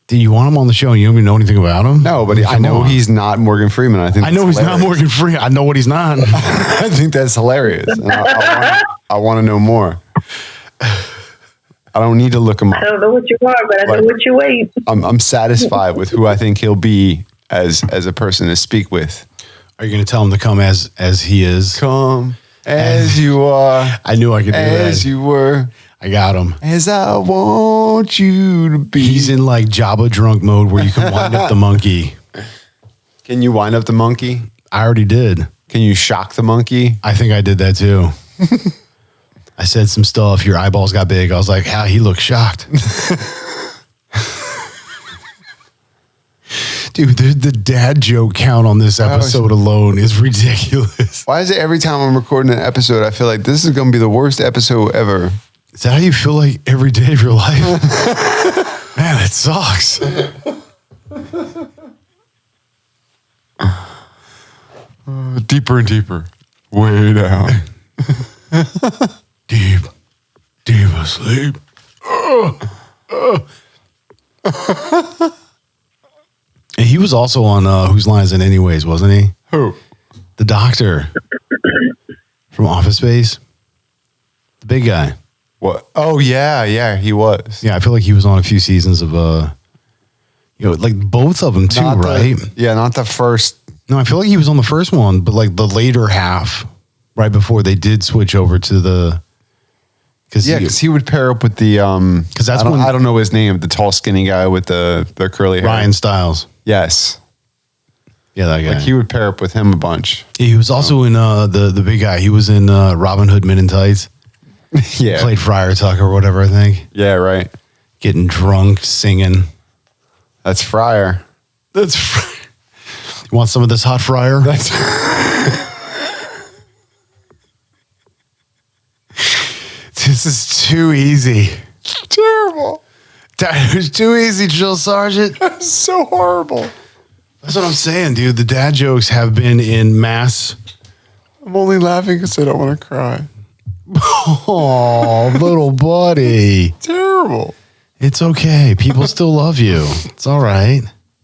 Do you want him on the show and you don't even know anything about him? No, but I know he's not Morgan Freeman. I know he's not Morgan Freeman. I know what he's not. I think that's hilarious. And I want to know more. I don't need to look him up. I don't know what you are, but I know what you ain't. I'm satisfied with who I think he'll be as a person to speak with. Are you going to tell him to come as he is? Come as you are. I knew I could do that. As you were. I got him. As I want you to be. He's in like Jabba drunk mode where you can wind up the monkey. Can you wind up the monkey? I already did. Can you shock the monkey? I think I did that too. I said some stuff. Your eyeballs got big. I was like, "How he looks shocked." Dude, the dad joke count on this episode alone is ridiculous. Why is it every time I'm recording an episode, I feel like this is going to be the worst episode ever? Is that how you feel like every day of your life? Man, it sucks. Deeper and deeper. Way down. Deep asleep. And he was also on Whose Line Is It Anyways, wasn't he? Who? The doctor from Office Space. The big guy. What? Oh, yeah, he was. Yeah, I feel like he was on a few seasons of, like both of them too, right? Not the first. No, I feel like he was on the first one, but like the later half, right before they did switch over to the. Because he would pair up with the. Because I don't know his name, the tall, skinny guy with the curly hair. Ryan Stiles. Yes. Yeah, that guy. Like he would pair up with him a bunch. He was also in the big guy. He was in Robin Hood Men in Tights. Yeah. Played Friar Tuck or whatever, I think. Yeah, right. Getting drunk, singing. That's Friar. You want some of this hot Friar? This is too easy. Terrible. It was too easy, Drill Sergeant. That's so horrible. That's what I'm saying, dude. The dad jokes have been in mass. I'm only laughing because I don't want to cry. Oh, little buddy. Terrible. It's okay. People still love you. It's all right.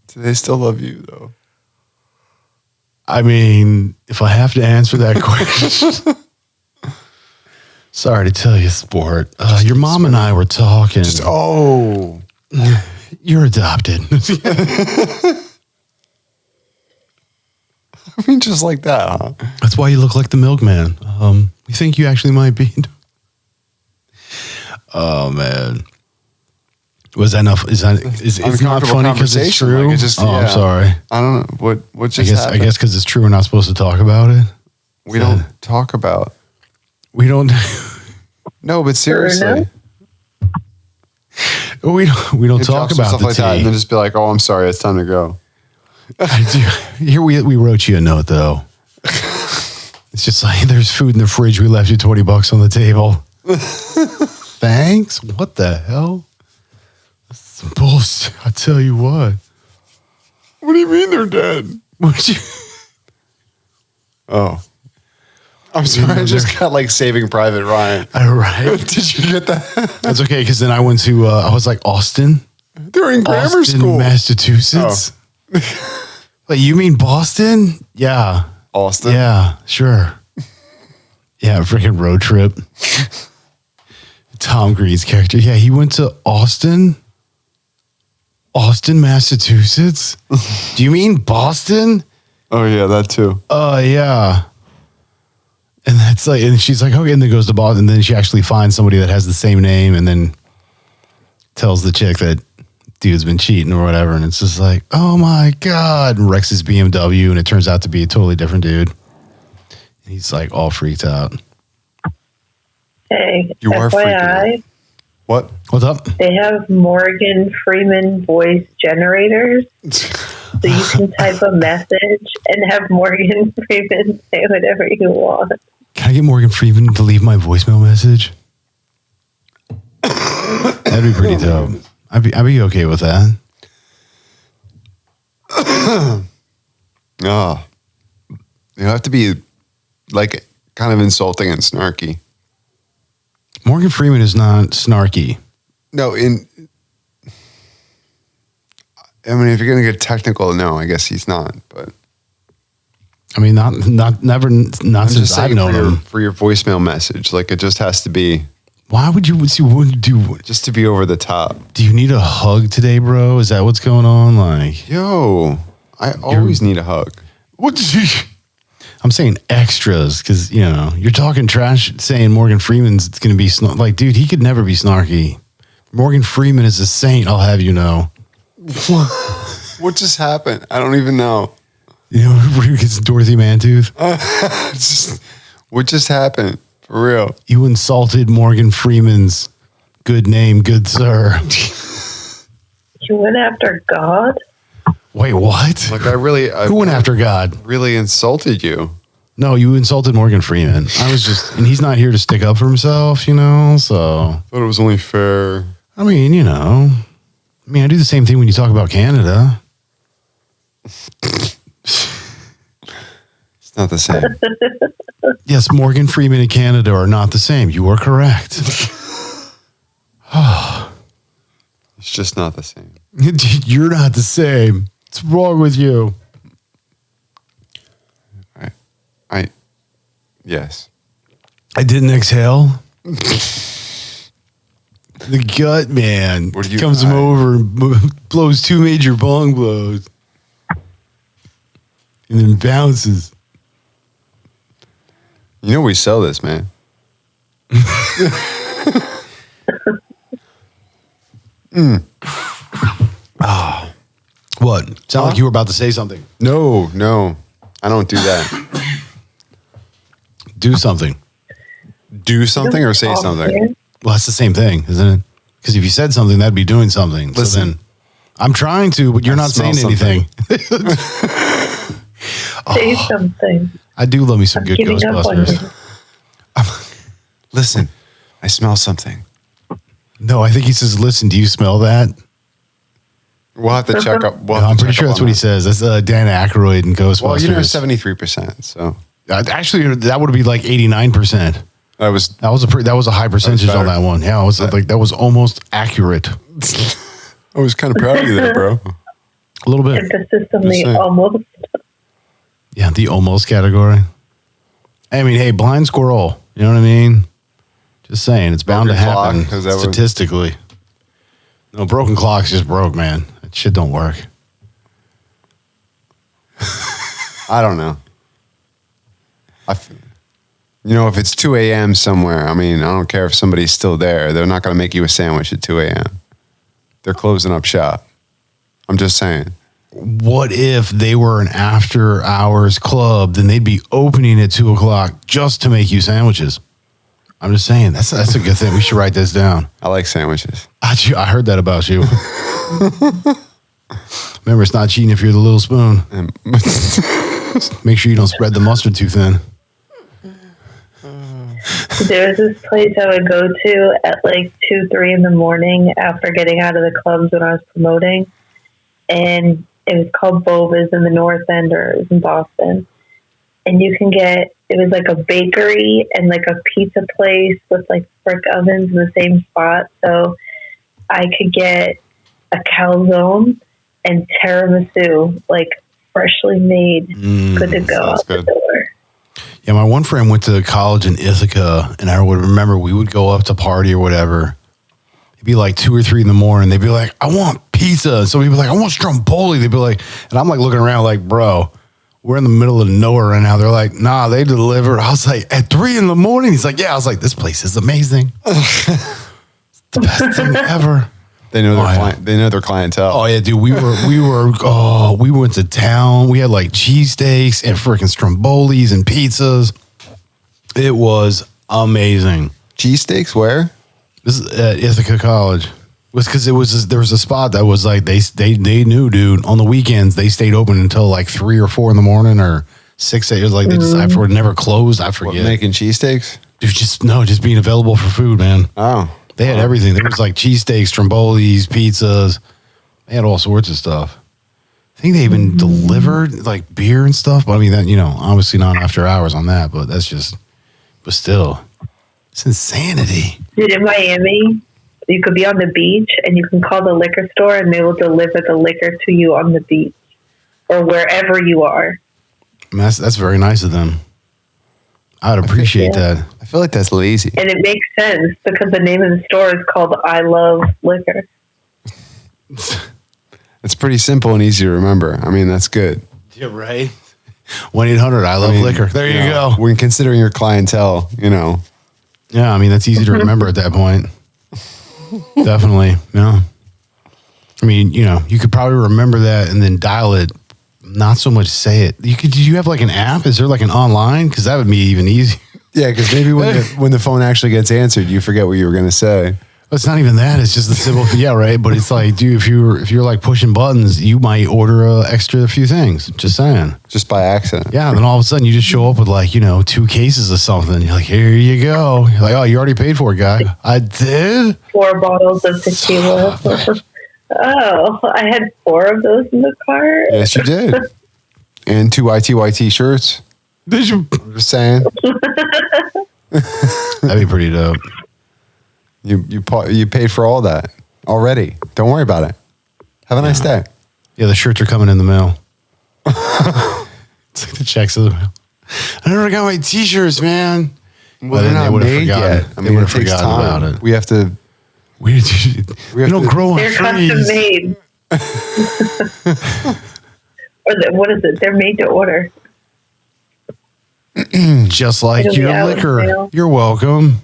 Do they still love you, though? I mean, if I have to answer that question. Sorry to tell you, sport. Your mom and I were talking. You're adopted. I mean, just like that, huh? That's why you look like the milkman. We think you actually might be. Oh, man. Was that enough? It's not funny because it's true? Like I'm sorry. I don't know. What just happened? I guess because it's true, we're not supposed to talk about it. We don't talk about. We don't. No, but seriously. We don't talk about stuff the like that, and then just be like, "Oh, I'm sorry, it's time to go." Here we wrote you a note though. It's just like there's food in the fridge. We left you $20 on the table. Thanks. What the hell? That's some bullshit. I tell you what. What do you mean they're dead? What you? Oh. I'm sorry, I just got like Saving Private Ryan. All right. Did you get that? That's okay, because then I went to, I was like, Austin? They're in grammar school. Massachusetts? Oh. Wait, you mean Boston? Yeah. Austin? Yeah, sure. Yeah, freaking road trip. Tom Green's character. Yeah, he went to Austin, Massachusetts. Do you mean Boston? Oh yeah, that too. Oh, yeah. And that's like, and she's like, okay, and then goes to Boston. And then she actually finds somebody that has the same name and then tells the chick that dude's been cheating or whatever. And it's just like, oh my God. And wrecks his BMW. And it turns out to be a totally different dude. And he's like all freaked out. Hey, You are freaking FYI, out. What? What's up? they have Morgan Freeman voice generators. So you can type a message and have Morgan Freeman say whatever you want. Can I get Morgan Freeman to leave my voicemail message? That'd be pretty dope. I'd be okay with that. Oh, you have to be like kind of insulting and snarky. Morgan Freeman is not snarky. No, I mean, if you're gonna get technical, no, I guess he's not. But I mean, not since I've known him. for your voicemail message, like it just has to be Why would you see? What would you do? just to be over the top. Do you need a hug today, bro? Is that what's going on? Like, Yo, I always need a hug. what did you? I'm saying extras because you're talking trash, saying Morgan Freeman's going to be like, dude, he could never be snarky. Morgan Freeman is a saint. I'll have you know. What just happened? I don't even know. Where he gets Dorothy Mantooth. What just happened? For real. You insulted Morgan Freeman's good name, good sir. You went after God? Wait, what? Like I Who went after God? really insulted you. No, you insulted Morgan Freeman. And he's not here to stick up for himself, so. Thought it was only fair. I mean, I do the same thing when you talk about Canada. It's not the same. Yes, Morgan Freeman and Canada are not the same. You are correct. It's just not the same. You're not the same. What's wrong with you? Yes. I didn't exhale. The gut man comes him over and blows 2 major bong blows. And then bounces. You know we sell this, man. What? Sound like you were about to say something. No. I don't do that. Do something. Do something or say something? Well, that's the same thing, isn't it? Because if you said something, that'd be doing something. Listen. So then, I'm trying to, but you're not saying anything. Say something. I do love me some good giving up on Ghostbusters. Listen, I smell something. No, I think he says, listen, do you smell that? We'll have to check up. I'm pretty sure that's what he says. That's Dan Aykroyd in Ghostbusters. Well, 73%. So actually, that would be like 89%. that was That was a high percentage on better. that one. Yeah, that was almost accurate. I was kind of proud of you there, bro. A little bit. Emphasis on Just the saying. almost. Yeah, the almost category. I mean, hey, blind squirrel. You know what I mean? Just saying, it's bound to Broken clock, happen is that what- statistically. No, broken clock's just broke, man. That shit don't work. I don't know. If it's 2 a.m. somewhere, I mean, I don't care if somebody's still there. They're not going to make you a sandwich at 2 a.m. They're closing up shop. I'm just saying. What if they were an after hours club? Then they'd be opening at 2 o'clock just to make you sandwiches. I'm just saying, that's a good thing. We should write this down. I like sandwiches. I heard that about you. Remember, it's not cheating if you're the little spoon. Make sure you don't spread the mustard too thin. There was this place I would go to at like 2, 3 in the morning after getting out of the clubs when I was promoting. And it was called Bova's in the North End, or it was in Boston. And you can it was like a bakery and like a pizza place with like brick ovens in the same spot. So I could get a calzone and tiramisu, like freshly made, good to go sounds out the good. door. Yeah, my one friend went to college in Ithaca, and I would remember we would go up to party or whatever. It'd be like 2 or 3 in the morning. They'd be like, I want pizza. And so we'd be like, I want stromboli. They'd be like, and I'm like looking around like, bro, we're in the middle of nowhere right now. They're like, nah, they deliver. I was like, at 3 in the morning? He's like, yeah. I was like, this place is amazing. It's the best thing ever. They know their They know their clientele. Oh yeah, dude. We went to town. We had like cheesesteaks and freaking strombolis and pizzas. It was amazing. Cheesesteaks where? This is at Ithaca College. It was because there was a spot that was like they knew, dude. On the weekends they stayed open until like 3 or 4 in the morning or 6. It was like they just after it never closed. I forget. What, making cheesesteaks? Dude, just being available for food, man. Oh. They had everything. There was like cheesesteaks, strombolis, pizzas. They had all sorts of stuff. I think they even delivered like beer and stuff. But I mean, that, obviously not after hours on that. But but still, it's insanity. Dude, in Miami, you could be on the beach and you can call the liquor store and they will deliver the liquor to you on the beach or wherever you are. I mean, that's very nice of them. I'd appreciate that. I feel like that's lazy. And it makes sense because the name of the store is called I Love Liquor. It's pretty simple and easy to remember. I mean, that's good. Yeah, right. 1-800 I Love Liquor. There you go. When considering your clientele, Yeah, I mean, that's easy to remember at that point. Definitely. Yeah. I mean, you could probably remember that and then dial it. Not so much say it. Did you have like an app? Is there like an online? Because that would be even easy. Yeah, because maybe when the phone actually gets answered, you forget what you were going to say. It's not even that. It's just the simple. Yeah, right. But it's like, dude, if you're like pushing buttons, you might order a few things. Just saying. Just by accident. Yeah. And then all of a sudden, you just show up with like 2 cases of something. You're like, here you go. You're like, oh, you already paid for it, guy. I did. 4 bottles of tequila. Oh, I had 4 of those in the cart. Yes, you did. And 2 ITY t-shirts. Did you? I'm just saying. That'd be pretty dope. You paid for all that already. Don't worry about it. Have a nice day. Yeah, the shirts are coming in the mail. It's like the checks in the mail. I never got my t-shirts, man. Well, they're not made yet. I mean, it takes time. About it. We have to... We don't grow on They're trees. custom made. What is it? They're made to order. Just like your liquor. You're welcome.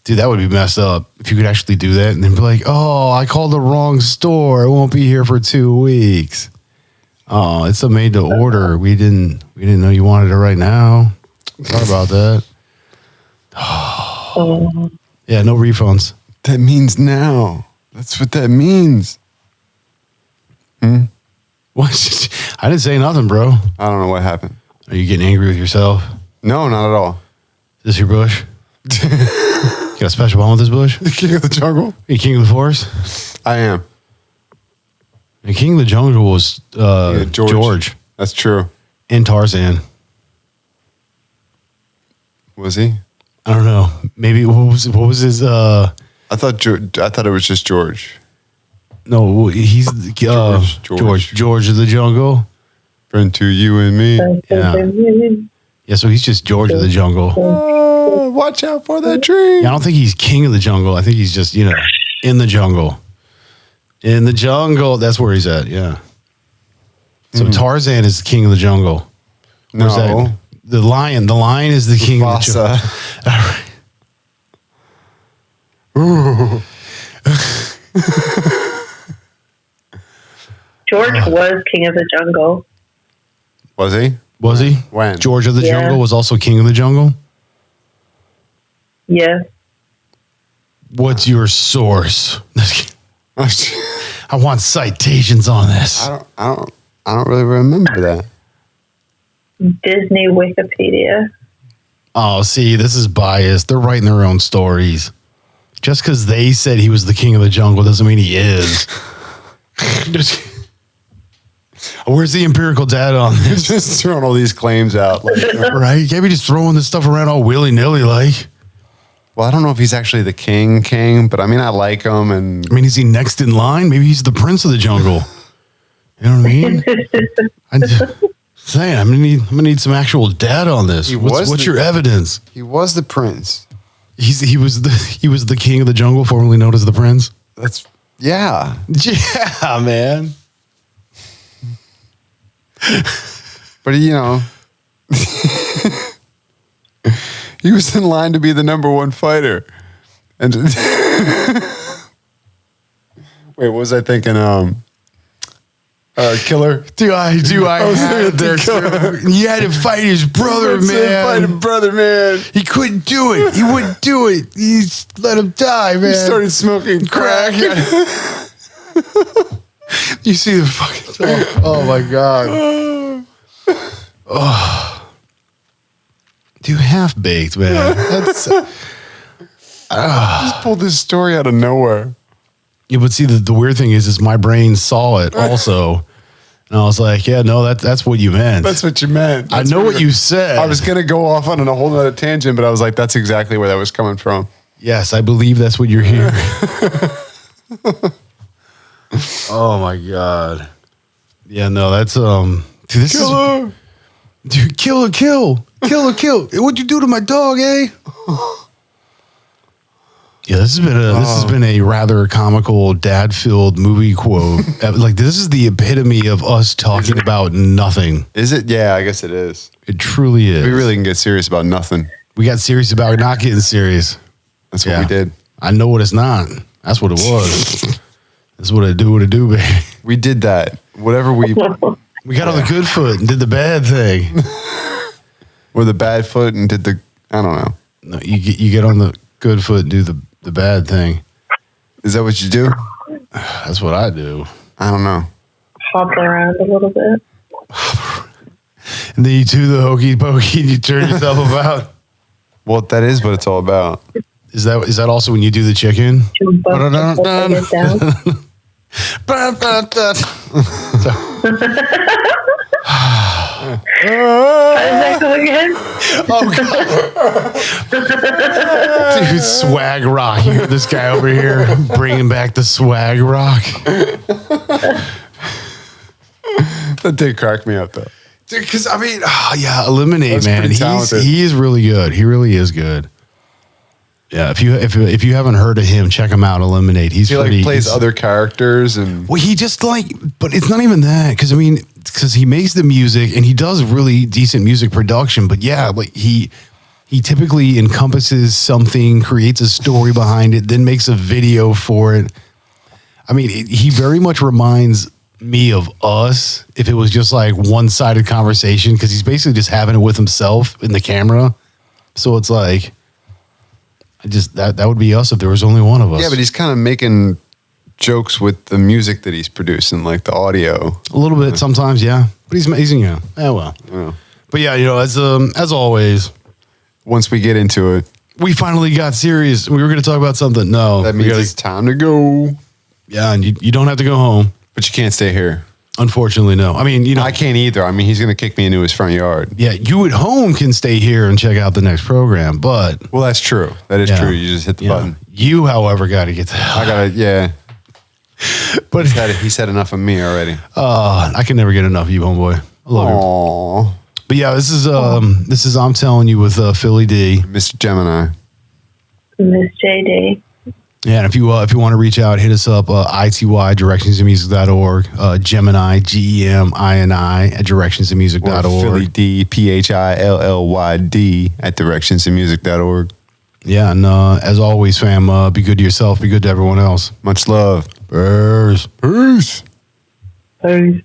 Dude, that would be messed up if you could actually do that and then be like, oh, I called the wrong store. It won't be here for 2 weeks. Oh, it's a made to order. We didn't know you wanted it right now. Sorry about that. Oh. Yeah, no refunds. That means now. That's what that means. What? I didn't say nothing, bro. I don't know what happened. Are you getting angry with yourself? No, not at all. Is this your bush? You got a special bond with this bush? The king of the jungle? Are you king of the forest? I am. The king of the jungle was George. That's true. And Tarzan. Was he? I don't know. Maybe what was his? I thought it was just George. No, he's George of the jungle. Friend to you and me. Yeah, so he's just George of the jungle. Oh, watch out for that tree. Yeah, I don't think he's king of the jungle. I think he's just in the jungle. In the jungle, that's where he's at. Yeah. So Tarzan is the king of the jungle. No. The lion. The lion is the king of the jungle. George was king of the jungle. Was he? Was he? When? George of the jungle was also king of the jungle? Yeah. What's your source? I want citations on this. I don't really remember that. Disney Wikipedia. Oh, see, this is biased. They're writing their own stories. Just because they said he was the king of the jungle doesn't mean he is. Where's the empirical data on this? Just throwing all these claims out. Right? You can't be just throwing this stuff around all willy-nilly like. Well, I don't know if he's actually the king, but I mean, I like him. And I mean, is he next in line? Maybe he's the prince of the jungle. You know what I mean? Saying, I'm gonna need some actual data on this. What's your evidence? He was the prince. He was the king of the jungle, formerly known as the prince. Yeah, man. But he was in line to be the number one fighter. And wait, what was I thinking? Killer. Do I had there, Killer. He had to fight his brother, man. He couldn't do it. He wouldn't do it. He let him die, man. He started smoking crack. You see the fucking oh my god. Oh. Dude, half baked, man. That's just pulled this story out of nowhere. Yeah, but see, the weird thing is my brain saw it also. And I was like, yeah, no, that's what you meant. That's what you meant. I know what you said. I was going to go off on a whole other tangent, but I was like, that's exactly where that was coming from. Yes, I believe that's what you're hearing. Oh, my God. Yeah, no, that's, dude, this Killer. Dude, kill. What'd you do to my dog, eh? Yeah, this has been a rather comical dad-filled movie quote. Like, this is the epitome of us talking about nothing. Is it? Yeah, I guess it is. It truly is. We really can get serious about nothing. We got serious about not getting serious. That's what we did. I know what it's not. That's what it was. That's what I do, baby. We did that. Whatever we got on the good foot and did the bad thing. Or the bad foot and did the, I don't know. No, you get on the good foot and do the bad thing. Is that what you do? That's what I do. I don't know. Hop around a little bit. And then you do the hokey pokey and you turn yourself about. Well, that is what it's all about. Is that also when you do the chicken? How does that go again? Oh, God. Dude, swag rock. You hear this guy over here bringing back the swag rock? That did crack me up, though. Dude, because, I mean, Eliminate, That's man. He is really good. He really is good. Yeah, if you haven't heard of him, check him out. Eliminate. He plays other characters and. Well, he just but it's not even that because he makes the music and he does really decent music production. But yeah, like he typically encompasses something, creates a story behind it, then makes a video for it. I mean, he very much reminds me of us if it was just like one-sided conversation because he's basically just having it with himself in the camera. So it's like. That would be us if there was only one of us. Yeah, but he's kind of making jokes with the music that he's producing, like the audio. A little bit sometimes, yeah. But he's amazing, yeah. Well. Yeah. But yeah, as always, once we get into it, we finally got serious. We were going to talk about something. No, that means it's time to go. Yeah, and you don't have to go home, but you can't stay here. Unfortunately, no. I mean, I can't either. I mean, he's going to kick me into his front yard. Yeah, you at home can stay here and check out the next program, but... Well, that's true. That is true. You just hit the button. You, however, got to get the... I got to, yeah. But he's had enough of me already. I can never get enough of you, homeboy. I love you. But yeah, this is I'm telling you with Philly D. Mr. Gemini. Miss JD. Yeah, and if you want to reach out, hit us up, ITY, directionsinmusic.org, Gemini, GEMINI, at directionsinmusic.org. Or Philly D, PHILLYD, at directionsinmusic.org. Yeah, and as always, fam, be good to yourself, be good to everyone else. Much love. Peace. Peace.